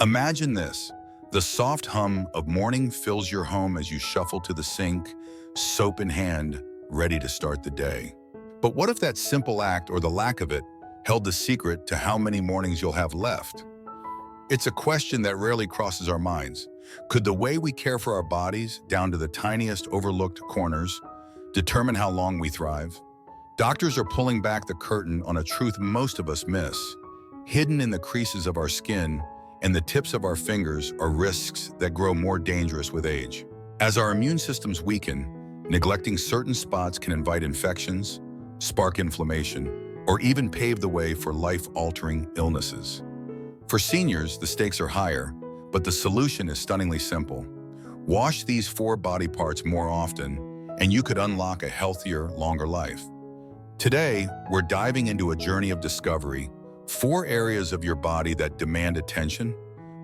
Imagine this. The soft hum of morning fills your home as you shuffle to the sink, soap in hand, ready to start the day. But what if that simple act, or the lack of it, held the secret to how many mornings you'll have left? It's a question that rarely crosses our minds. Could the way we care for our bodies, down to the tiniest overlooked corners, determine how long we thrive? Doctors are pulling back the curtain on a truth most of us miss. Hidden in the creases of our skin and the tips of our fingers are risks that grow more dangerous with age. As our immune systems weaken, neglecting certain spots can invite infections, spark inflammation, or even pave the way for life-altering illnesses. For seniors, the stakes are higher, but the solution is stunningly simple. Wash these 4 body parts more often, and you could unlock a healthier, longer life. Today, we're diving into a journey of discovery, 4 areas of your body that demand attention,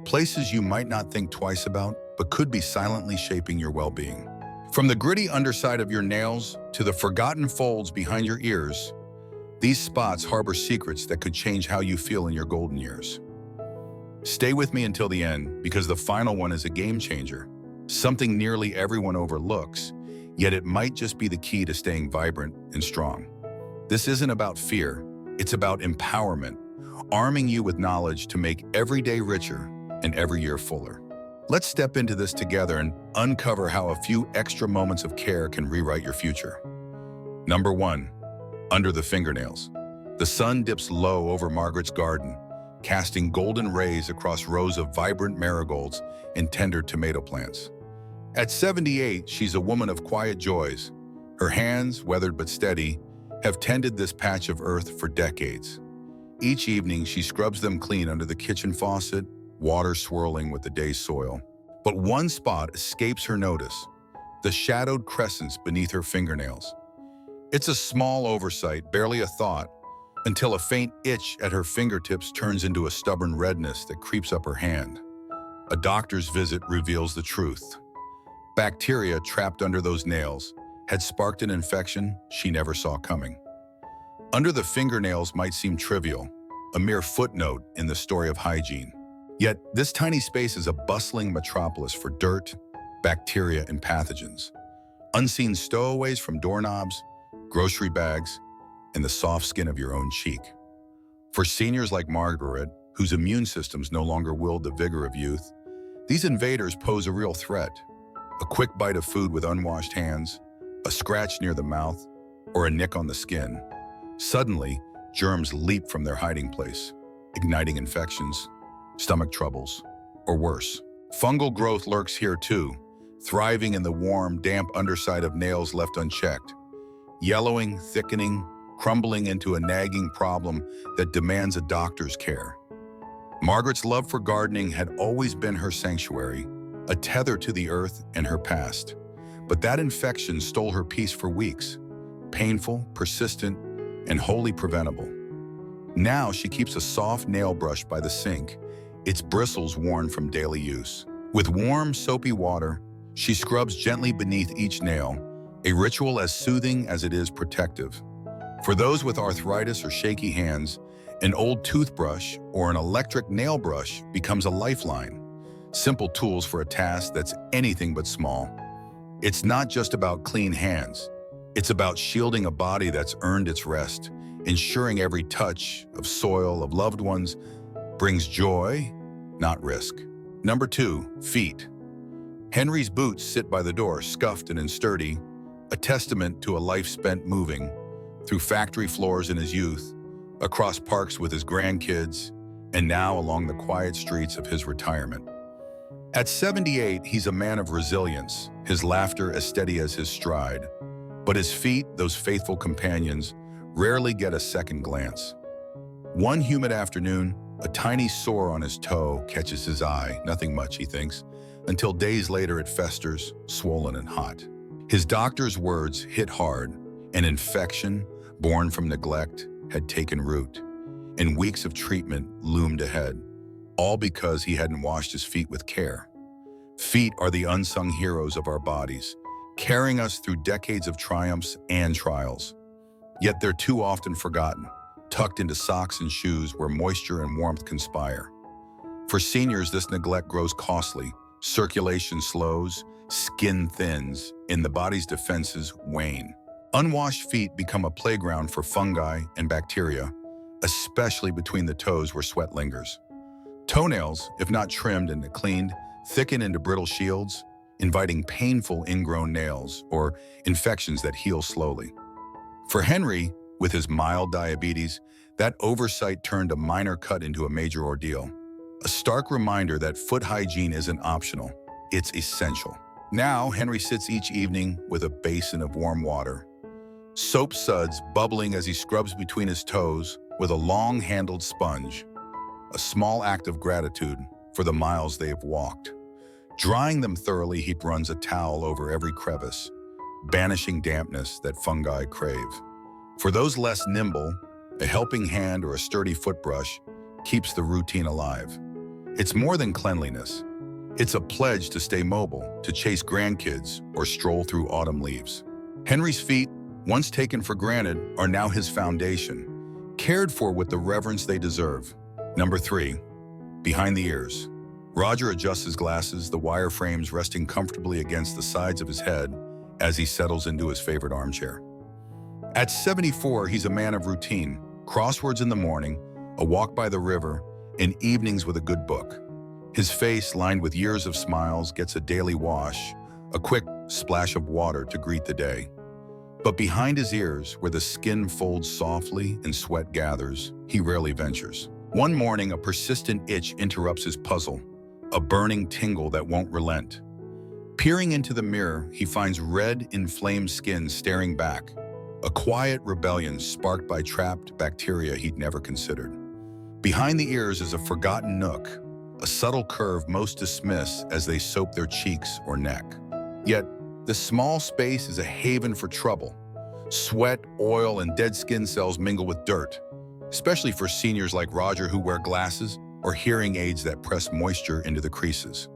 places you might not think twice about, but could be silently shaping your well-being. From the gritty underside of your nails to the forgotten folds behind your ears, these spots harbor secrets that could change how you feel in your golden years. Stay with me until the end, because the final one is a game changer, something nearly everyone overlooks, yet it might just be the key to staying vibrant and strong. This isn't about fear, it's about empowerment, arming you with knowledge to make every day richer and every year fuller. Let's step into this together and uncover how a few extra moments of care can rewrite your future. Number 1, under the fingernails. The sun dips low over Margaret's garden, casting golden rays across rows of vibrant marigolds and tender tomato plants. At 78, she's a woman of quiet joys. Her hands, weathered but steady, have tended this patch of earth for decades. Each evening, she scrubs them clean under the kitchen faucet, water swirling with the day's soil. But one spot escapes her notice, the shadowed crescents beneath her fingernails. It's a small oversight, barely a thought, until a faint itch at her fingertips turns into a stubborn redness that creeps up her hand. A doctor's visit reveals the truth. Bacteria trapped under those nails had sparked an infection she never saw coming. Under the fingernails might seem trivial, a mere footnote in the story of hygiene. Yet, this tiny space is a bustling metropolis for dirt, bacteria, and pathogens. Unseen stowaways from doorknobs, grocery bags, and the soft skin of your own cheek. For seniors like Margaret, whose immune systems no longer wield the vigor of youth, these invaders pose a real threat. A quick bite of food with unwashed hands, a scratch near the mouth, or a nick on the skin. Suddenly, germs leap from their hiding place, igniting infections, stomach troubles, or worse. Fungal growth lurks here too, thriving in the warm, damp underside of nails left unchecked. Yellowing, thickening, crumbling into a nagging problem that demands a doctor's care. Margaret's love for gardening had always been her sanctuary, a tether to the earth and her past. But that infection stole her peace for weeks, painful, persistent, and wholly preventable. Now she keeps a soft nail brush by the sink, its bristles worn from daily use. With warm, soapy water, she scrubs gently beneath each nail, a ritual as soothing as it is protective. For those with arthritis or shaky hands, an old toothbrush or an electric nail brush becomes a lifeline. Simple tools for a task that's anything but small. It's not just about clean hands. It's about shielding a body that's earned its rest, ensuring every touch of soil of loved ones brings joy, not risk. Number 2, feet. Henry's boots sit by the door, scuffed and unsturdy, a testament to a life spent moving, through factory floors in his youth, across parks with his grandkids, and now along the quiet streets of his retirement. At 78, he's a man of resilience, his laughter as steady as his stride. But his feet, those faithful companions, rarely get a second glance. One humid afternoon, a tiny sore on his toe catches his eye, nothing much, he thinks, until days later it festers, swollen and hot. His doctor's words hit hard. An infection, born from neglect, had taken root, and weeks of treatment loomed ahead, all because he hadn't washed his feet with care. Feet are the unsung heroes of our bodies, carrying us through decades of triumphs and trials. Yet they're too often forgotten, tucked into socks and shoes where moisture and warmth conspire. For seniors, this neglect grows costly. Circulation slows, skin thins, and the body's defenses wane. Unwashed feet become a playground for fungi and bacteria, especially between the toes where sweat lingers. Toenails, if not trimmed and cleaned, thicken into brittle shields, inviting painful ingrown nails or infections that heal slowly. For Henry, with his mild diabetes, that oversight turned a minor cut into a major ordeal. A stark reminder that foot hygiene isn't optional, it's essential. Now, Henry sits each evening with a basin of warm water, soap suds bubbling as he scrubs between his toes with a long-handled sponge, a small act of gratitude for the miles they have walked. Drying them thoroughly, he runs a towel over every crevice, banishing dampness that fungi crave. For those less nimble, a helping hand or a sturdy foot brush keeps the routine alive. It's more than cleanliness. It's a pledge to stay mobile, to chase grandkids, or stroll through autumn leaves. Henry's feet, once taken for granted, are now his foundation, cared for with the reverence they deserve. Number 3, behind the ears. Roger adjusts his glasses, the wire frames resting comfortably against the sides of his head as he settles into his favorite armchair. At 74, he's a man of routine. Crosswords in the morning, a walk by the river, and evenings with a good book. His face, lined with years of smiles, gets a daily wash, a quick splash of water to greet the day. But behind his ears, where the skin folds softly and sweat gathers, he rarely ventures. One morning, a persistent itch interrupts his puzzle, a burning tingle that won't relent. Peering into the mirror, he finds red, inflamed skin staring back, a quiet rebellion sparked by trapped bacteria he'd never considered. Behind the ears is a forgotten nook, a subtle curve most dismiss as they soap their cheeks or neck. Yet, this small space is a haven for trouble. Sweat, oil, and dead skin cells mingle with dirt, especially for seniors like Roger who wear glasses or hearing aids that press moisture into the creases.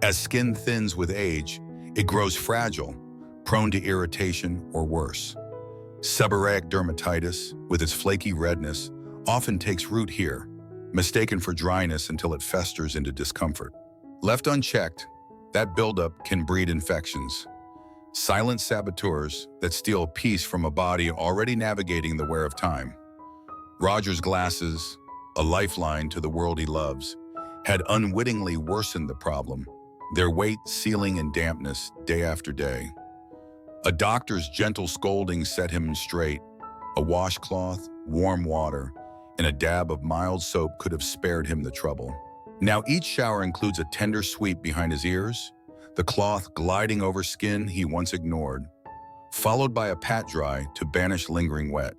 As skin thins with age, it grows fragile, prone to irritation or worse. Seborrheic dermatitis, with its flaky redness, often takes root here, mistaken for dryness until it festers into discomfort. Left unchecked, that buildup can breed infections, silent saboteurs that steal peace from a body already navigating the wear of time. Roger's glasses, a lifeline to the world he loves, had unwittingly worsened the problem, their weight, sealing, and dampness day after day. A doctor's gentle scolding set him straight. A washcloth, warm water, and a dab of mild soap could have spared him the trouble. Now each shower includes a tender sweep behind his ears, the cloth gliding over skin he once ignored, followed by a pat dry to banish lingering wet.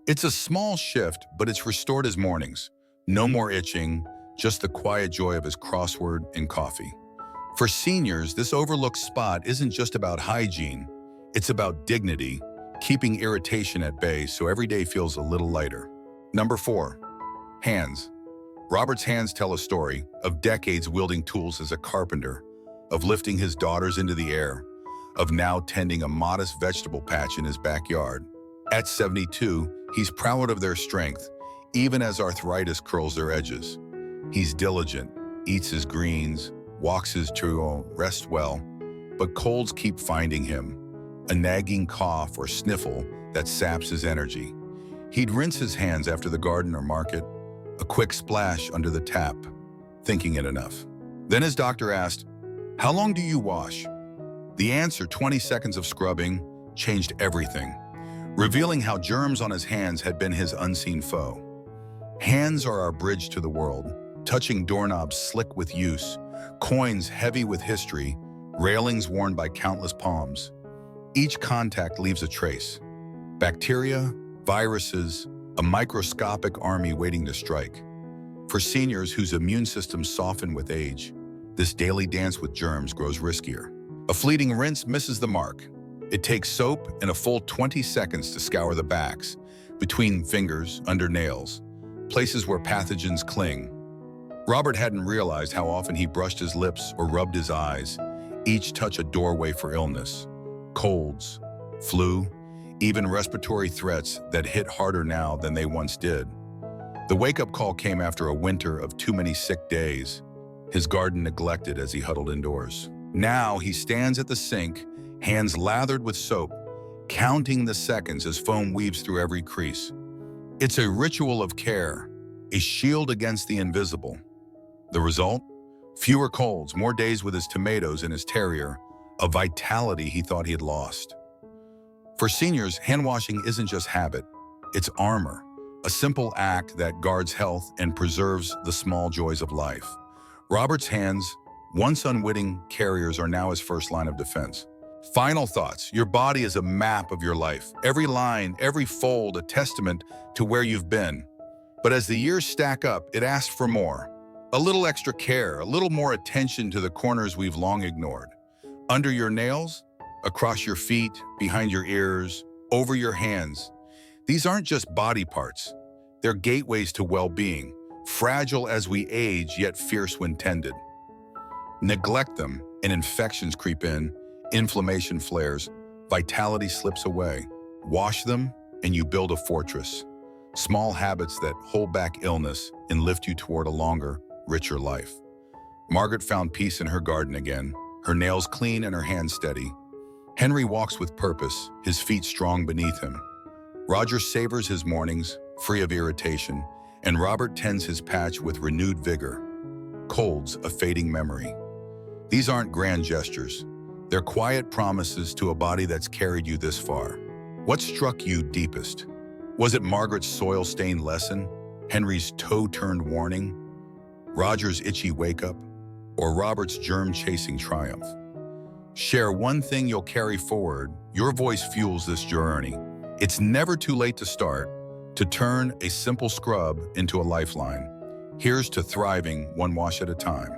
It's a small shift, but it's restored his mornings. No more itching, just the quiet joy of his crossword and coffee. For seniors, this overlooked spot isn't just about hygiene, it's about dignity, keeping irritation at bay so every day feels a little lighter. Number 4, hands. Robert's hands tell a story of decades wielding tools as a carpenter, of lifting his daughters into the air, of now tending a modest vegetable patch in his backyard. At 72, he's proud of their strength, even as arthritis curls their edges. He's diligent, eats his greens, walks his trio, rests well, but colds keep finding him, a nagging cough or sniffle that saps his energy. He'd rinse his hands after the garden or market, a quick splash under the tap, thinking it enough. Then his doctor asked, "How long do you wash?" The answer, 20 seconds of scrubbing, changed everything, revealing how germs on his hands had been his unseen foe. Hands are our bridge to the world, touching doorknobs slick with use, coins heavy with history, railings worn by countless palms. Each contact leaves a trace. Bacteria, viruses, a microscopic army waiting to strike. For seniors whose immune systems soften with age, this daily dance with germs grows riskier. A fleeting rinse misses the mark. It takes soap and a full 20 seconds to scour the backs, between fingers, under nails, places where pathogens cling. Robert hadn't realized how often he brushed his lips or rubbed his eyes, each touch a doorway for illness. Colds, flu, even respiratory threats that hit harder now than they once did. The wake-up call came after a winter of too many sick days, his garden neglected as he huddled indoors. Now he stands at the sink, hands lathered with soap, counting the seconds as foam weaves through every crease. It's a ritual of care, a shield against the invisible. The result? Fewer colds, more days with his tomatoes and his terrier, a vitality he thought he had lost. For seniors, hand washing isn't just habit, it's armor, a simple act that guards health and preserves the small joys of life. Robert's hands, once unwitting carriers, are now his first line of defense. Final thoughts. Your body is a map of your life. Every line, every fold, a testament to where you've been. But as the years stack up, it asks for more. A little extra care, a little more attention to the corners we've long ignored. Under your nails, across your feet, behind your ears, over your hands. These aren't just body parts. They're gateways to well-being, fragile as we age, yet fierce when tended. Neglect them, and infections creep in, inflammation flares, vitality slips away. Wash them, and you build a fortress. Small habits that hold back illness and lift you toward a longer, richer life. Margaret found peace in her garden again, her nails clean and her hands steady. Henry walks with purpose, his feet strong beneath him. Roger savors his mornings, free of irritation, and Robert tends his patch with renewed vigor. Colds, a fading memory. These aren't grand gestures. They're quiet promises to a body that's carried you this far. What struck you deepest? Was it Margaret's soil-stained lesson, Henry's toe-turned warning, Roger's itchy wake-up, or Robert's germ-chasing triumph? Share one thing you'll carry forward. Your voice fuels this journey. It's never too late to start, to turn a simple scrub into a lifeline. Here's to thriving one wash at a time.